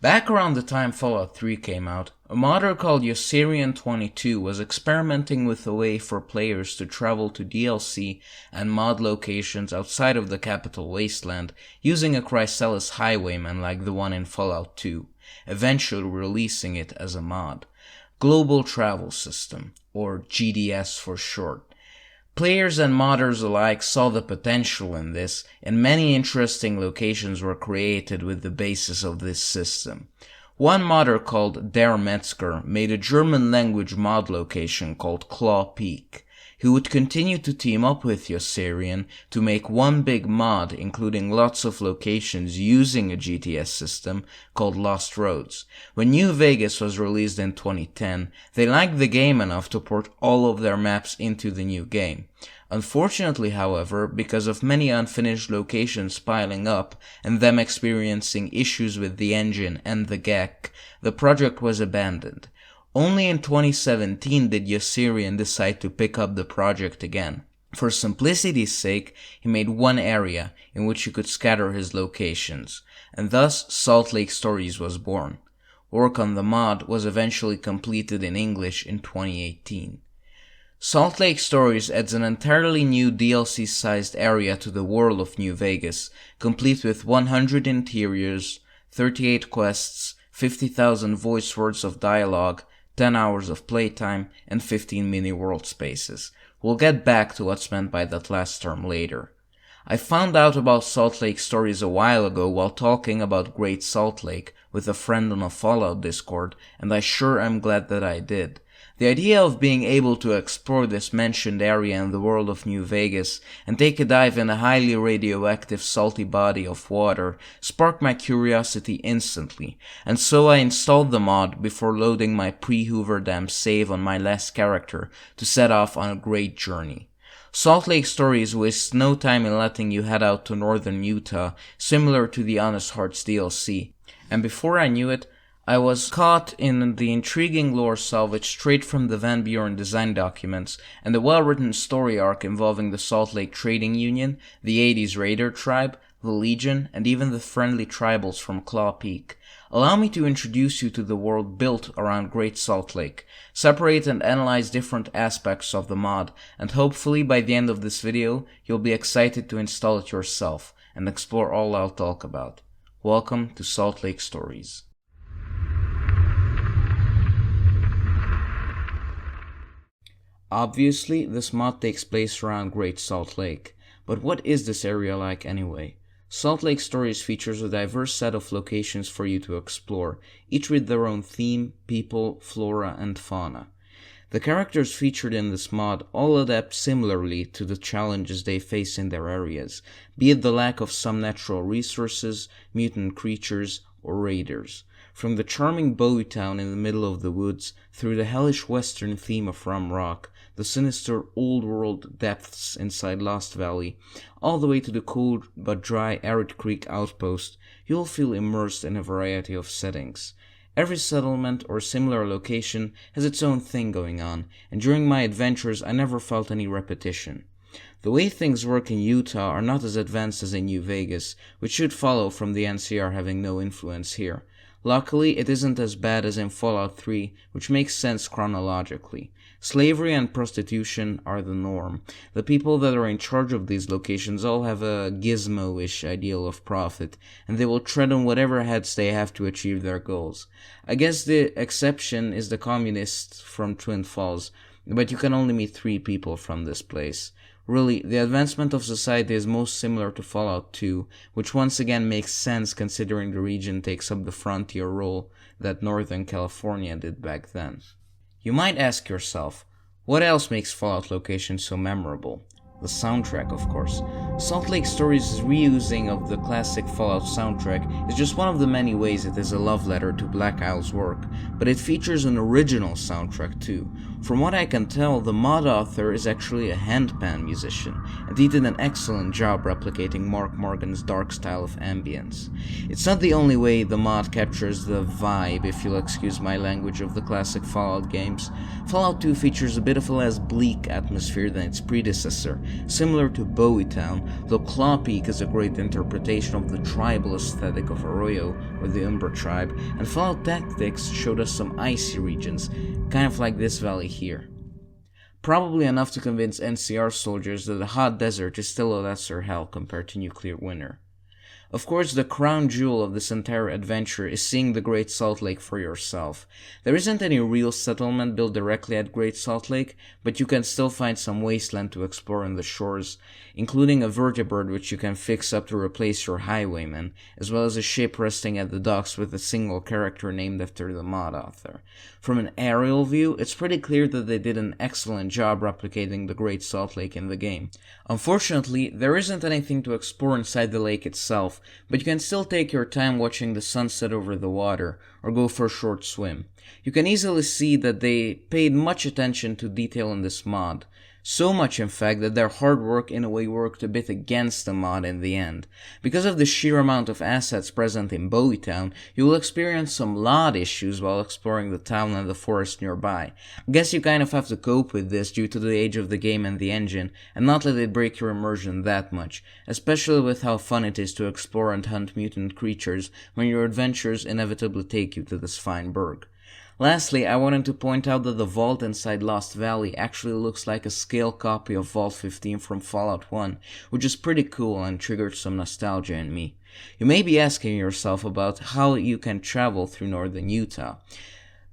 Back around the time Fallout 3 came out, a modder called Yossarian22 was experimenting with a way for players to travel to DLC and mod locations outside of the capital wasteland using a Chrysalis highwayman like the one in Fallout 2, eventually releasing it as a mod. Global Travel System, or GDS for short. Players and modders alike saw the potential in this, and many interesting locations were created with the basis of this system. One modder called Der Metzger made a German-language mod location called Claw Peak. He would continue to team up with Yossarian to make one big mod including lots of locations using a GTS system called Lost Roads. When New Vegas was released in 2010, they liked the game enough to port all of their maps into the new game. Unfortunately, however, because of many unfinished locations piling up and them experiencing issues with the engine and the GEC, the project was abandoned. Only in 2017 did Yossarian decide to pick up the project again. For simplicity's sake, he made one area in which he could scatter his locations, and thus Salt Lake Stories was born. Work on the mod was eventually completed in English in 2018. Salt Lake Stories adds an entirely new DLC-sized area to the world of New Vegas, complete with 100 interiors, 38 quests, 50,000 voice words of dialogue, 10 hours of playtime, and 15 mini-world spaces. We'll get back to what's meant by that last term later. I found out about Salt Lake Stories a while ago while talking about Great Salt Lake with a friend on a Fallout Discord, and I sure am glad that I did. The idea of being able to explore this mentioned area in the world of New Vegas and take a dive in a highly radioactive salty body of water sparked my curiosity instantly, and so I installed the mod before loading my pre-Hoover Dam save on my last character to set off on a great journey. Salt Lake Stories wastes no time in letting you head out to northern Utah, similar to the Honest Hearts DLC, and before I knew it, I was caught in the intriguing lore salvage straight from the Van Buren design documents and the well-written story arc involving the Salt Lake Trading Union, the 80s Raider Tribe, the Legion, and even the friendly tribals from Claw Peak. Allow me to introduce you to the world built around Great Salt Lake, separate and analyze different aspects of the mod, and hopefully by the end of this video, you'll be excited to install it yourself and explore all I'll talk about. Welcome to Salt Lake Stories. Obviously, this mod takes place around Great Salt Lake, but what is this area like anyway? Salt Lake Stories features a diverse set of locations for you to explore, each with their own theme, people, flora, and fauna. The characters featured in this mod all adapt similarly to the challenges they face in their areas, be it the lack of some natural resources, mutant creatures, or raiders. From the charming Bowie Town in the middle of the woods, through the hellish western theme of Rum Rock, the sinister old-world depths inside Lost Valley, all the way to the cool but dry Arid Creek outpost, you'll feel immersed in a variety of settings. Every settlement or similar location has its own thing going on, and during my adventures I never felt any repetition. The way things work in Utah are not as advanced as in New Vegas, which should follow from the NCR having no influence here. Luckily, it isn't as bad as in Fallout 3, which makes sense chronologically. Slavery and prostitution are the norm. The people that are in charge of these locations all have a gizmo-ish ideal of profit, and they will tread on whatever heads they have to achieve their goals. I guess the exception is the communists from Twin Falls, but you can only meet 3 people from this place. Really, the advancement of society is most similar to Fallout 2, which once again makes sense considering the region takes up the frontier role that Northern California did back then. You might ask yourself, what else makes Fallout locations so memorable? The soundtrack, of course. Salt Lake Stories' reusing of the classic Fallout soundtrack is just one of the many ways it is a love letter to Black Isle's work, but it features an original soundtrack too. From what I can tell, the mod author is actually a handpan musician, and he did an excellent job replicating Mark Morgan's dark style of ambience. It's not the only way the mod captures the vibe, if you'll excuse my language, of the classic Fallout games. Fallout 2 features a bit of a less bleak atmosphere than its predecessor, similar to Bowie Town, though Claw Peak is a great interpretation of the tribal aesthetic of Arroyo, with the Umbra tribe, and Fallout Tactics showed us some icy regions, kind of like this valley here. Probably enough to convince NCR soldiers that the hot desert is still a lesser hell compared to nuclear winter. Of course, the crown jewel of this entire adventure is seeing the Great Salt Lake for yourself. There isn't any real settlement built directly at Great Salt Lake, but you can still find some wasteland to explore on the shores, including a vertibird which you can fix up to replace your highwayman, as well as a ship resting at the docks with a single character named after the mod author. From an aerial view, it's pretty clear that they did an excellent job replicating the Great Salt Lake in the game. Unfortunately, there isn't anything to explore inside the lake itself, but you can still take your time watching the sunset over the water, or go for a short swim. You can easily see that they paid much attention to detail in this mod. So much in fact that their hard work in a way worked a bit against the mod in the end. Because of the sheer amount of assets present in Bowietown, you will experience some lot issues while exploring the town and the forest nearby. I guess you kind of have to cope with this due to the age of the game and the engine, and not let it break your immersion that much, especially with how fun it is to explore and hunt mutant creatures when your adventures inevitably take you to this fine burg. Lastly, I wanted to point out that the vault inside Lost Valley actually looks like a scale copy of Vault 15 from Fallout 1, which is pretty cool and triggered some nostalgia in me. You may be asking yourself about how you can travel through northern Utah.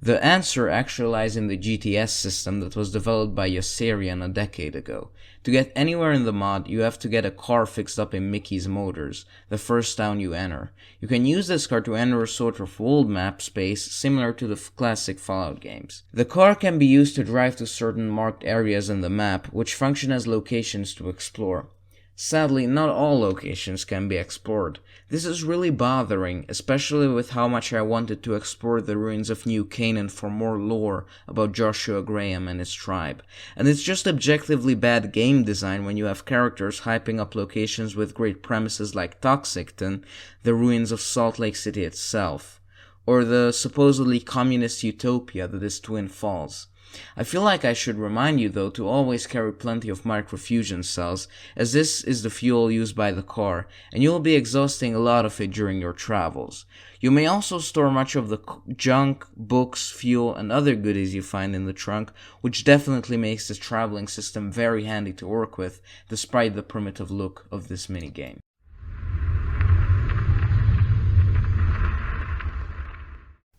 The answer actually lies in the GTS system that was developed by Yossarian a decade ago. To get anywhere in the mod, you have to get a car fixed up in Mickey's Motors, the first town you enter. You can use this car to enter a sort of world map space similar to the classic Fallout games. The car can be used to drive to certain marked areas in the map, which function as locations to explore. Sadly, not all locations can be explored. This is really bothering, especially with how much I wanted to explore the ruins of New Canaan for more lore about Joshua Graham and his tribe. And it's just objectively bad game design when you have characters hyping up locations with great premises like Toxicton, the ruins of Salt Lake City itself, or the supposedly communist utopia that is Twin Falls. I feel like I should remind you though to always carry plenty of microfusion cells, as this is the fuel used by the car, and you'll be exhausting a lot of it during your travels. You may also store much of the junk, books, fuel, and other goodies you find in the trunk, which definitely makes this traveling system very handy to work with, despite the primitive look of this minigame.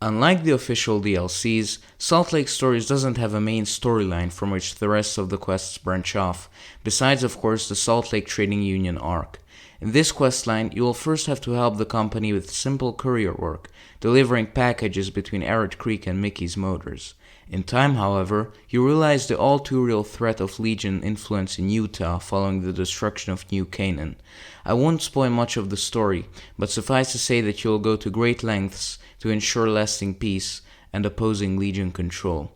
Unlike the official DLCs, Salt Lake Stories doesn't have a main storyline from which the rest of the quests branch off, besides of course the Salt Lake Trading Union arc. In this questline, you will first have to help the company with simple courier work, delivering packages between Arid Creek and Mickey's Motors. In time, however, you realize the all-too-real threat of Legion influence in Utah following the destruction of New Canaan. I won't spoil much of the story, but suffice to say that you'll go to great lengths to ensure lasting peace and opposing Legion control.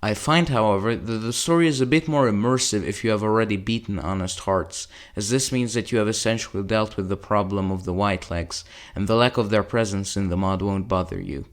I find, however, that the story is a bit more immersive if you have already beaten Honest Hearts, as this means that you have essentially dealt with the problem of the Whitelegs, and the lack of their presence in the mod won't bother you.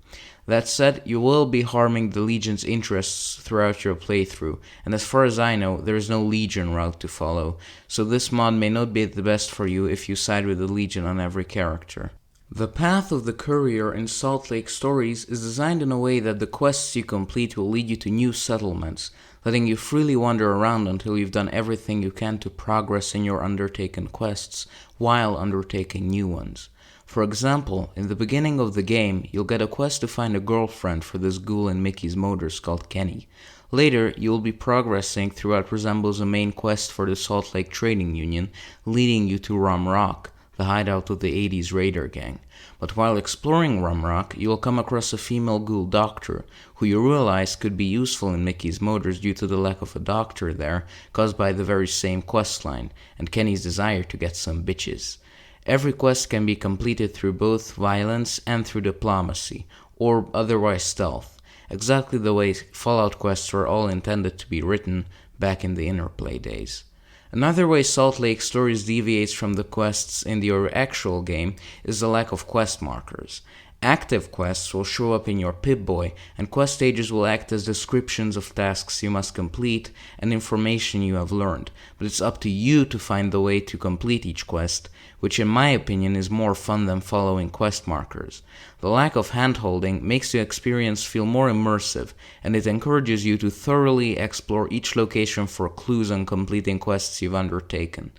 That said, you will be harming the Legion's interests throughout your playthrough, and as far as I know, there is no Legion route to follow, so this mod may not be the best for you if you side with the Legion on every character. The path of the courier in Salt Lake Stories is designed in a way that the quests you complete will lead you to new settlements, letting you freely wander around until you've done everything you can to progress in your undertaken quests, while undertaking new ones. For example, in the beginning of the game, you'll get a quest to find a girlfriend for this ghoul in Mickey's Motors called Kenny. Later, you'll be progressing through what resembles a main quest for the Salt Lake Trading Union, leading you to Rum Rock, the hideout of the 80s Raider gang. But while exploring Rum Rock, you will come across a female ghoul doctor, who you realize could be useful in Mickey's Motors due to the lack of a doctor there, caused by the very same questline, and Kenny's desire to get some bitches. Every quest can be completed through both violence and through diplomacy, or otherwise stealth, exactly the way Fallout quests were all intended to be written back in the Interplay days. Another way Salt Lake Stories deviates from the quests in the actual game is the lack of quest markers. Active quests will show up in your Pip-Boy, and quest stages will act as descriptions of tasks you must complete and information you have learned, but it's up to you to find the way to complete each quest, which in my opinion is more fun than following quest markers. The lack of hand-holding makes the experience feel more immersive, and it encourages you to thoroughly explore each location for clues on completing quests you've undertaken.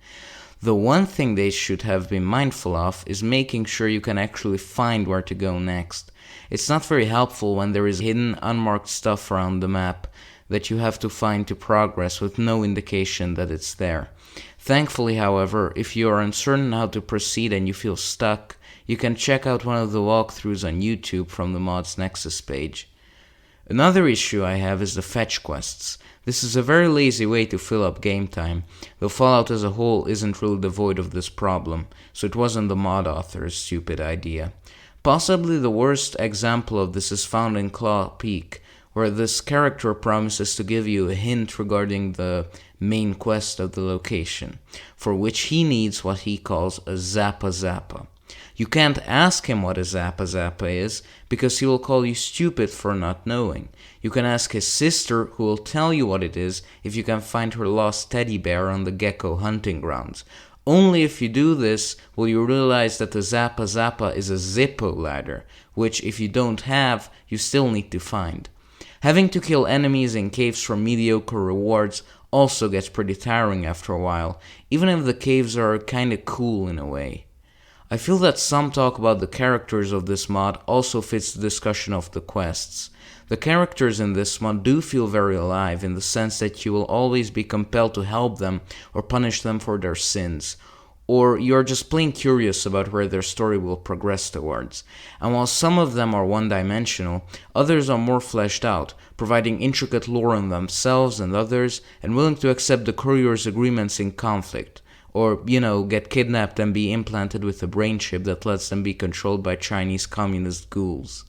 The one thing they should have been mindful of is making sure you can actually find where to go next. It's not very helpful when there is hidden, unmarked stuff around the map that you have to find to progress with no indication that it's there. Thankfully, however, if you are uncertain how to proceed and you feel stuck, you can check out one of the walkthroughs on YouTube from the mod's Nexus page. Another issue I have is the fetch quests. This is a very lazy way to fill up game time, though Fallout as a whole isn't really devoid of this problem, so it wasn't the mod author's stupid idea. Possibly the worst example of this is found in Claw Peak, where this character promises to give you a hint regarding the main quest of the location, for which he needs what he calls a Zappa Zappa. You can't ask him what a Zappa Zappa is, because he will call you stupid for not knowing. You can ask his sister, who will tell you what it is if you can find her lost teddy bear on the gecko hunting grounds. Only if you do this will you realize that the Zappa Zappa is a Zippo ladder, which if you don't have, you still need to find. Having to kill enemies in caves for mediocre rewards also gets pretty tiring after a while, even if the caves are kinda cool in a way. I feel that some talk about the characters of this mod also fits the discussion of the quests. The characters in this mod do feel very alive in the sense that you will always be compelled to help them or punish them for their sins, or you're just plain curious about where their story will progress towards. And while some of them are one-dimensional, others are more fleshed out, providing intricate lore on themselves and others, and willing to accept the courier's agreements in conflict. Or, get kidnapped and be implanted with a brain chip that lets them be controlled by Chinese communist ghouls.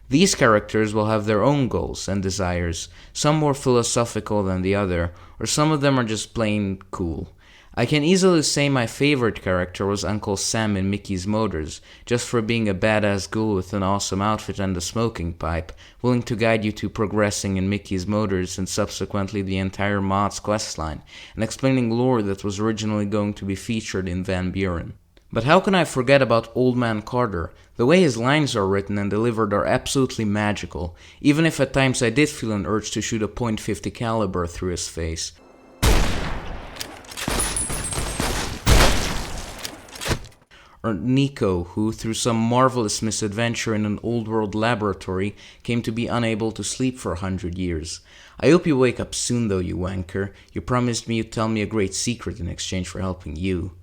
These characters will have their own goals and desires, some more philosophical than the other, or some of them are just plain cool. I can easily say my favorite character was Uncle Sam in Mickey's Motors, just for being a badass ghoul with an awesome outfit and a smoking pipe, willing to guide you to progressing in Mickey's Motors and subsequently the entire mod's questline, and explaining lore that was originally going to be featured in Van Buren. But how can I forget about Old Man Carter? The way his lines are written and delivered are absolutely magical, even if at times I did feel an urge to shoot a .50 caliber through his face. Or Nico, who, through some marvelous misadventure in an old-world laboratory, came to be unable to sleep for 100 years. I hope you wake up soon though, you wanker. You promised me you'd tell me a great secret in exchange for helping you.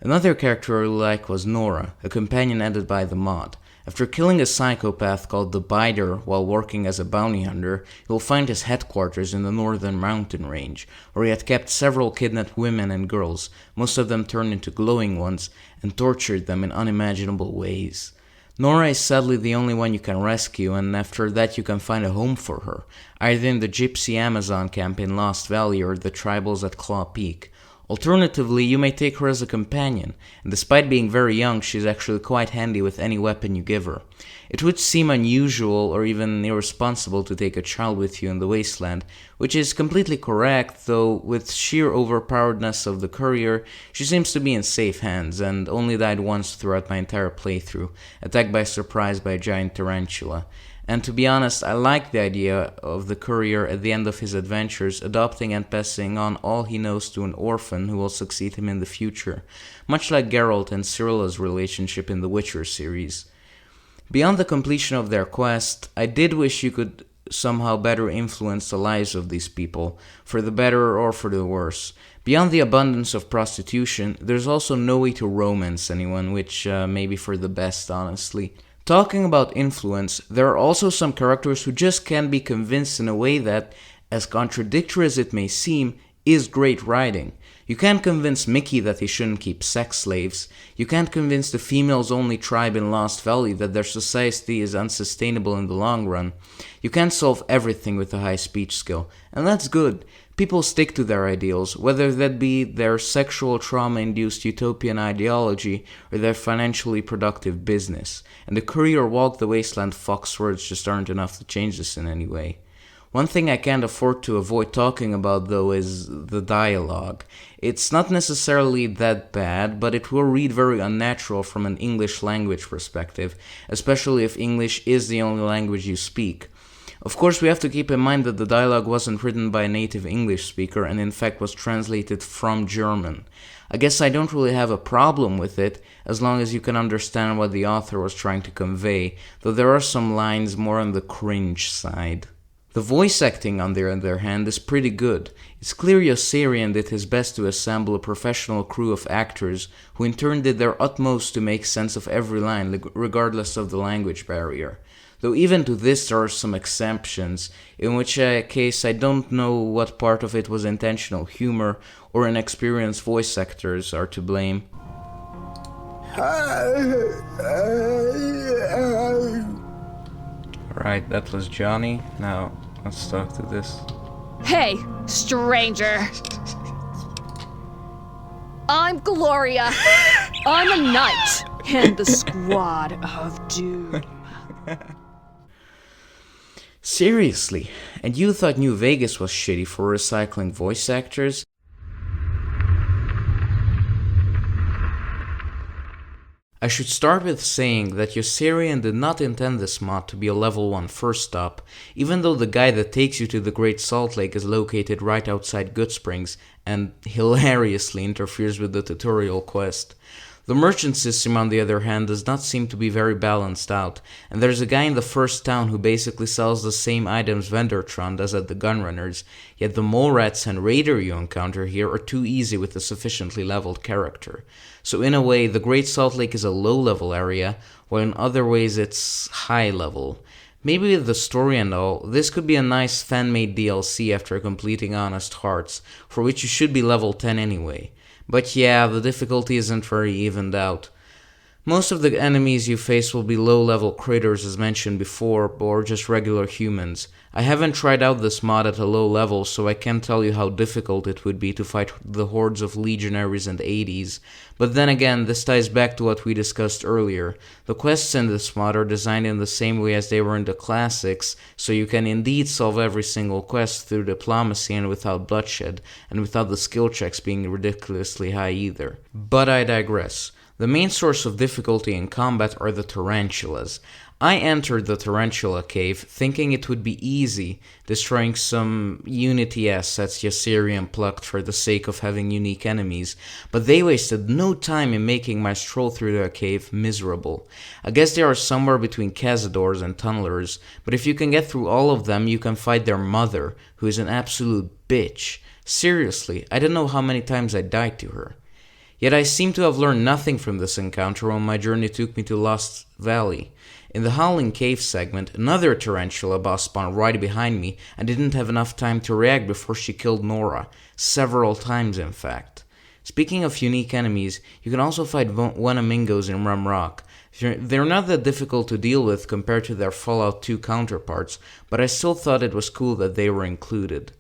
Another character I really liked was Nora, a companion added by the mod. After killing a psychopath called the Biter while working as a bounty hunter, you'll find his headquarters in the northern mountain range, where he had kept several kidnapped women and girls, most of them turned into glowing ones, and tortured them in unimaginable ways. Nora is sadly the only one you can rescue, and after that you can find a home for her, either in the Gypsy Amazon camp in Lost Valley or the tribals at Claw Peak. Alternatively, you may take her as a companion, and despite being very young, she's actually quite handy with any weapon you give her. It would seem unusual or even irresponsible to take a child with you in the wasteland, which is completely correct, though with sheer overpoweredness of the courier, she seems to be in safe hands, and only died once throughout my entire playthrough, attacked by surprise by a giant tarantula. And to be honest, I like the idea of the courier at the end of his adventures adopting and passing on all he knows to an orphan who will succeed him in the future, much like Geralt and Cyrilla's relationship in the Witcher series. Beyond the completion of their quest, I did wish you could somehow better influence the lives of these people, for the better or for the worse. Beyond the abundance of prostitution, there's also no way to romance anyone, which may be for the best, honestly. Talking about influence, there are also some characters who just can't be convinced in a way that, as contradictory as it may seem, is great writing. You can't convince Mickey that he shouldn't keep sex slaves. You can't convince the females-only tribe in Lost Valley that their society is unsustainable in the long run. You can't solve everything with a high speech skill, and that's good. People stick to their ideals, whether that be their sexual trauma-induced utopian ideology or their financially productive business, and the courier walk the wasteland fuck's words just aren't enough to change this in any way. One thing I can't afford to avoid talking about, though, is the dialogue. It's not necessarily that bad, but it will read very unnatural from an English language perspective, especially if English is the only language you speak. Of course, we have to keep in mind that the dialogue wasn't written by a native English speaker and in fact was translated from German. I guess I don't really have a problem with it, as long as you can understand what the author was trying to convey, though there are some lines more on the cringe side. The voice acting, on the other hand, is pretty good. It's clear Yossarian did his best to assemble a professional crew of actors who in turn did their utmost to make sense of every line, regardless of the language barrier. Though even to this there are some exceptions, in which case I don't know what part of it was intentional humor or inexperienced voice actors are to blame. Alright, that was Johnny. Now, let's talk to this. Hey, stranger! I'm Gloria. I'm a knight in the squad of doom. Seriously, and you thought New Vegas was shitty for recycling voice actors? I should start with saying that Yossarian did not intend this mod to be a level 1 first stop, even though the guide that takes you to the Great Salt Lake is located right outside Goodsprings and hilariously interferes with the tutorial quest. The merchant system, on the other hand, does not seem to be very balanced out, and there's a guy in the first town who basically sells the same items Vendortron does at the Gunrunners, yet the mole rats and raider you encounter here are too easy with a sufficiently leveled character. So in a way, the Great Salt Lake is a low-level area, while in other ways it's high-level. Maybe with the story and all, this could be a nice fan-made DLC after completing Honest Hearts, for which you should be level 10 anyway. But yeah, the difficulty isn't very evened out. Most of the enemies you face will be low-level critters as mentioned before, or just regular humans. I haven't tried out this mod at a low level, so I can't tell you how difficult it would be to fight the hordes of legionaries and 80s. But then again, this ties back to what we discussed earlier. The quests in this mod are designed in the same way as they were in the classics, so you can indeed solve every single quest through diplomacy and without bloodshed, and without the skill checks being ridiculously high either. But I digress. The main source of difficulty in combat are the tarantulas. I entered the tarantula cave thinking it would be easy, destroying some Unity assets Yossarian plucked for the sake of having unique enemies, but they wasted no time in making my stroll through the cave miserable. I guess they are somewhere between cazadors and tunnelers, but if you can get through all of them, you can fight their mother, who is an absolute bitch. Seriously, I don't know how many times I died to her. Yet I seem to have learned nothing from this encounter when my journey took me to Lost Valley. In the Howling Cave segment, another tarantula boss spawned right behind me and didn't have enough time to react before she killed Nora. Several times, in fact. Speaking of unique enemies, you can also fight Wanamingos in Rum Rock. They're not that difficult to deal with compared to their Fallout 2 counterparts, but I still thought it was cool that they were included.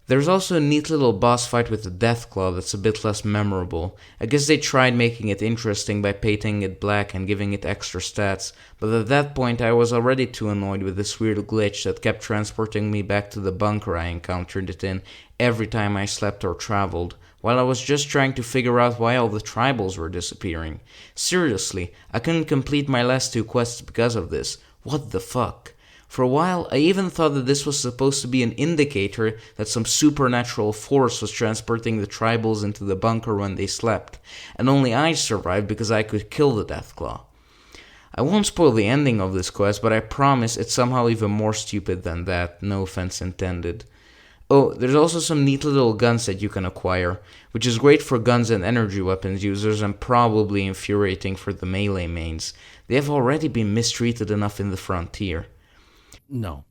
There's also a neat little boss fight with the Deathclaw that's a bit less memorable. I guess they tried making it interesting by painting it black and giving it extra stats, but at that point I was already too annoyed with this weird glitch that kept transporting me back to the bunker I encountered it in every time I slept or traveled, while I was just trying to figure out why all the tribals were disappearing. Seriously, I couldn't complete my last 2 quests because of this. What the fuck? For a while, I even thought that this was supposed to be an indicator that some supernatural force was transporting the tribals into the bunker when they slept, and only I survived because I could kill the Deathclaw. I won't spoil the ending of this quest, but I promise it's somehow even more stupid than that, no offense intended. Oh, there's also some neat little guns that you can acquire, which is great for guns and energy weapons users and probably infuriating for the melee mains. They have already been mistreated enough in the Frontier. No.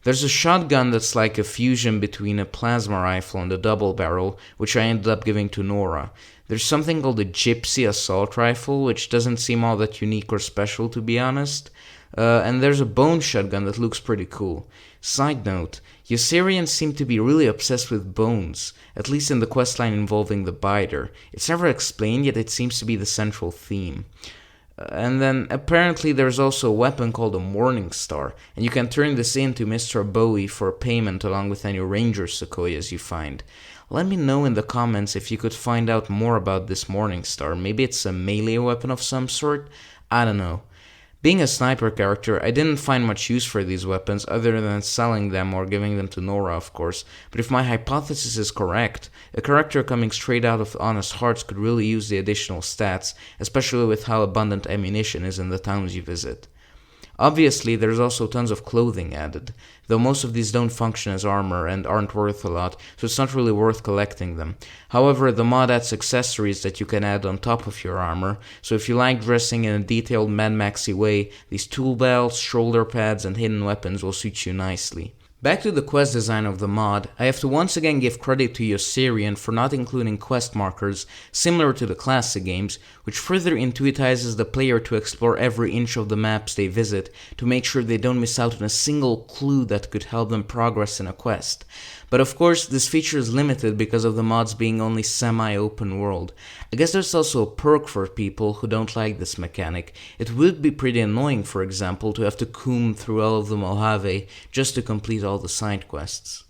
There's a shotgun that's like a fusion between a plasma rifle and a double barrel, which I ended up giving to Nora. There's something called a Gypsy assault rifle, which doesn't seem all that unique or special to be honest. And there's a bone shotgun that looks pretty cool. Side note, Yossarians seem to be really obsessed with bones, at least in the questline involving the biter. It's never explained, yet it seems to be the central theme. And then apparently there's also a weapon called a Morning Star, and you can turn this in to Mr. Bowie for payment along with any ranger sequoias you find. Let me know in the comments if you could find out more about this Morning Star. Maybe it's a melee weapon of some sort? I don't know. Being a sniper character, I didn't find much use for these weapons other than selling them or giving them to Nora, of course, but if my hypothesis is correct, a character coming straight out of Honest Hearts could really use the additional stats, especially with how abundant ammunition is in the towns you visit. Obviously, there's also tons of clothing added, though most of these don't function as armor and aren't worth a lot, so it's not really worth collecting them. However, the mod adds accessories that you can add on top of your armor, so if you like dressing in a detailed Mad Maxy way, these tool belts, shoulder pads, and hidden weapons will suit you nicely. Back to the quest design of the mod, I have to once again give credit to Yossarian for not including quest markers similar to the classic games, which further intuitizes the player to explore every inch of the maps they visit to make sure they don't miss out on a single clue that could help them progress in a quest. But of course, this feature is limited because of the mods being only semi-open world. I guess there's also a perk for people who don't like this mechanic. It would be pretty annoying, for example, to have to comb through all of the Mojave just to complete all the side quests.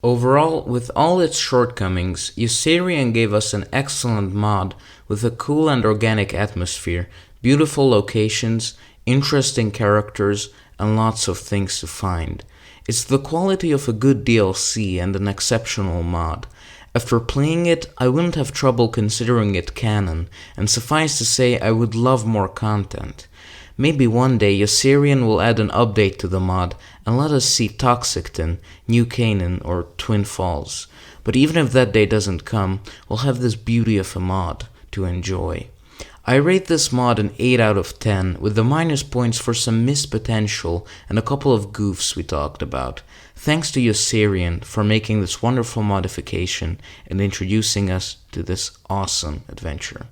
Overall, with all its shortcomings, Yossarian gave us an excellent mod with a cool and organic atmosphere, beautiful locations, interesting characters, and lots of things to find. It's the quality of a good DLC and an exceptional mod. After playing it, I wouldn't have trouble considering it canon, and suffice to say I would love more content. Maybe one day Yossarian will add an update to the mod and let us see Toxicton, New Canaan, or Twin Falls. But even if that day doesn't come, we'll have this beauty of a mod to enjoy. I rate this mod an 8 out of 10, with the minus points for some missed potential and a couple of goofs we talked about. Thanks to Yossarian for making this wonderful modification and introducing us to this awesome adventure.